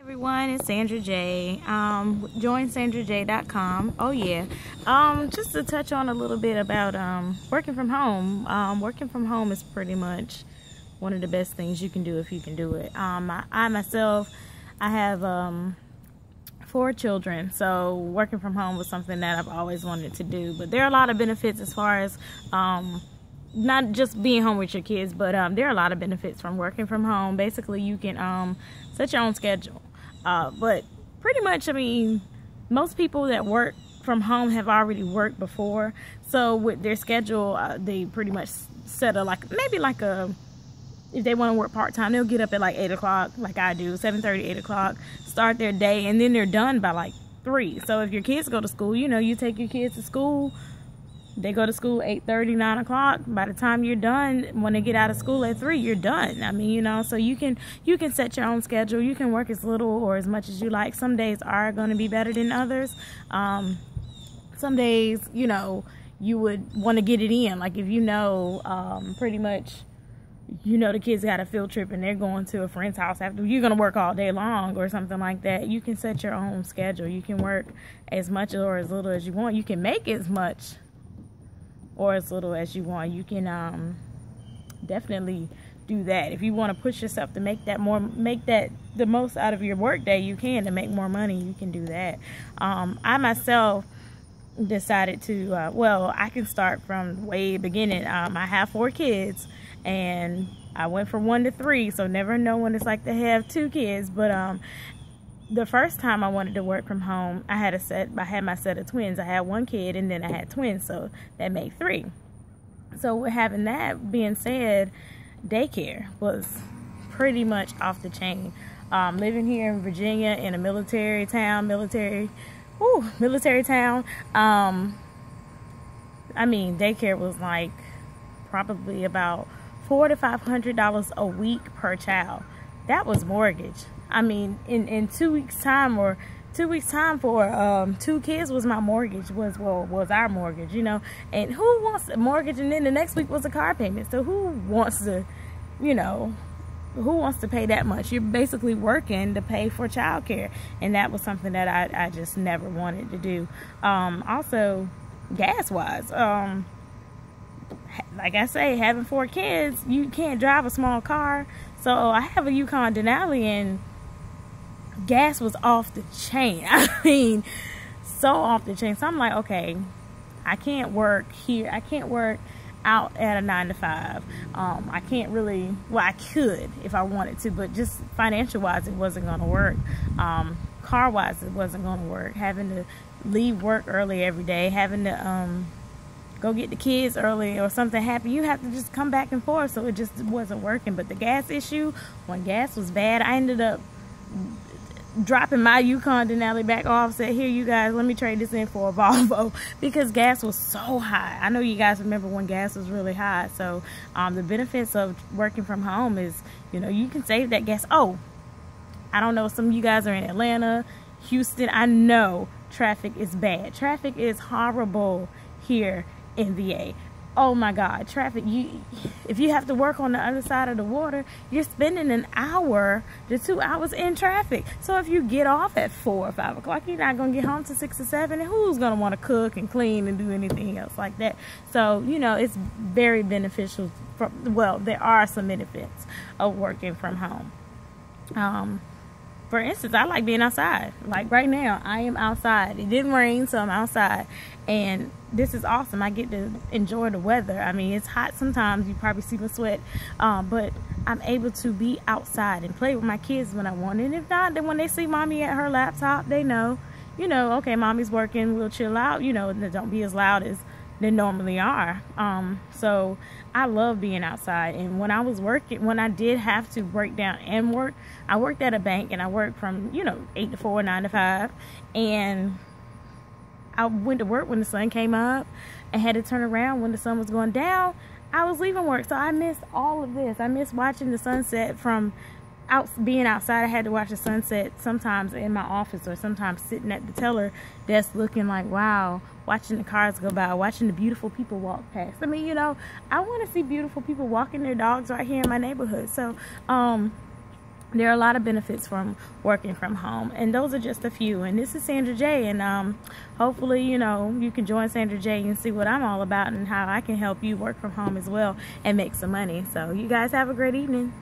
Everyone, it's Sandra J. Join sandraj.com. Oh yeah. Just to touch on a little bit about working from home. Working from home is pretty much one of the best things you can do if you can do it. I myself, I have 4 children, so working from home was something that I've always wanted to do. But there are a lot of benefits as far as not just being home with your kids, but there are a lot of benefits from working from home. Basically, you can set your own schedule. But pretty much, I mean, most people that work from home have already worked before. So with their schedule, they pretty much set a, if they want to work part-time, they'll get up at like 8 o'clock, like I do, 7:30, 8 o'clock, start their day, and then they're done by like 3. So if your kids go to school, you know, you take your kids to school, they go to school 8:30, 9 o'clock. By the time you're done, when they get out of school at 3, you're done. I mean, you know, so you can set your own schedule. You can work as little or as much as you like. Some days are going to be better than others. Some days, you know, you would want to get it in. Like if you know, pretty much, you know, the kids got a field trip and they're going to a friend's house after, you're going to work all day long or something like that. You can set your own schedule. You can work as much or as little as you want. You can make as much or as little as you want. You can definitely do that. If you want to push yourself to make that the most out of your work day, you can. To make more money, you can do that. I myself decided to well, I can start from way beginning. I have 4 kids and I went from 1 to 3, so never know what it's like to have 2 kids. But the first time I wanted to work from home, I had my set of twins. I had 1 kid and then I had twins, so that made 3. So with having that being said, daycare was pretty much off the chain. Living here in Virginia in a military town, I mean, daycare was like probably about $400 to $500 a week per child. That was mortgage. I mean, in 2 weeks time, or 2 weeks time for 2 kids was my mortgage, was our mortgage, you know. And who wants a mortgage? And then the next week was a car payment. So who wants to, you know, who wants to pay that much? You're basically working to pay for childcare, and that was something that I just never wanted to do. Also, gas wise, like I say, having 4 kids, you can't drive a small car. So I have a Yukon Denali, and gas was off the chain. I mean, so off the chain. So I'm like, okay, I can't work here. I can't work out at a 9 to 5. I can't really, well, I could if I wanted to, but just financial wise, it wasn't going to work. Car wise, it wasn't going to work. Having to leave work early every day, having to go get the kids early, or something happened, you have to just come back and forth. So it just wasn't working. But the gas issue, when gas was bad, I ended up dropping my Yukon Denali back off, said, here you guys, let me trade this in for a Volvo, because gas was so high. I know you guys remember when gas was really high. So the benefits of working from home is, you know, you can save that gas. Oh, I don't know, some of you guys are in Atlanta, Houston. I know traffic is bad. Traffic is horrible here in VA. Oh my God, traffic. If you have to work on the other side of the water, you're spending an hour to 2 hours in traffic. So if you get off at 4 or 5 o'clock, you're not gonna get home till 6 or 7. And who's gonna want to cook and clean and do anything else like that? So, you know, it's very beneficial. Well, there are some benefits of working from home. For instance, I like being outside. Like right now, I am outside. It didn't rain, so I'm outside. And this is awesome. I get to enjoy the weather. I mean, it's hot sometimes. You probably see me sweat. But I'm able to be outside and play with my kids when I want. And if not, then when they see mommy at her laptop, they know, you know, okay, mommy's working. We'll chill out. You know, don't be as loud as they normally are. So I love being outside. And when I was working, when I did have to break down and work, I worked at a bank, and I worked from, you know, 8 to 4, 9 to 5. And I went to work when the sun came up and had to turn around when the sun was going down. I was leaving work, so I missed all of this. I missed watching the sunset from being outside. I had to watch the sunset sometimes in my office, or sometimes sitting at the teller desk looking like, wow, watching the cars go by, watching the beautiful people walk past. I mean, you know, I want to see beautiful people walking their dogs right here in my neighborhood. So there are a lot of benefits from working from home, and those are just a few. And this is Sandra J, and hopefully, you know, you can join Sandra J and see what I'm all about and how I can help you work from home as well and make some money. So you guys have a great evening.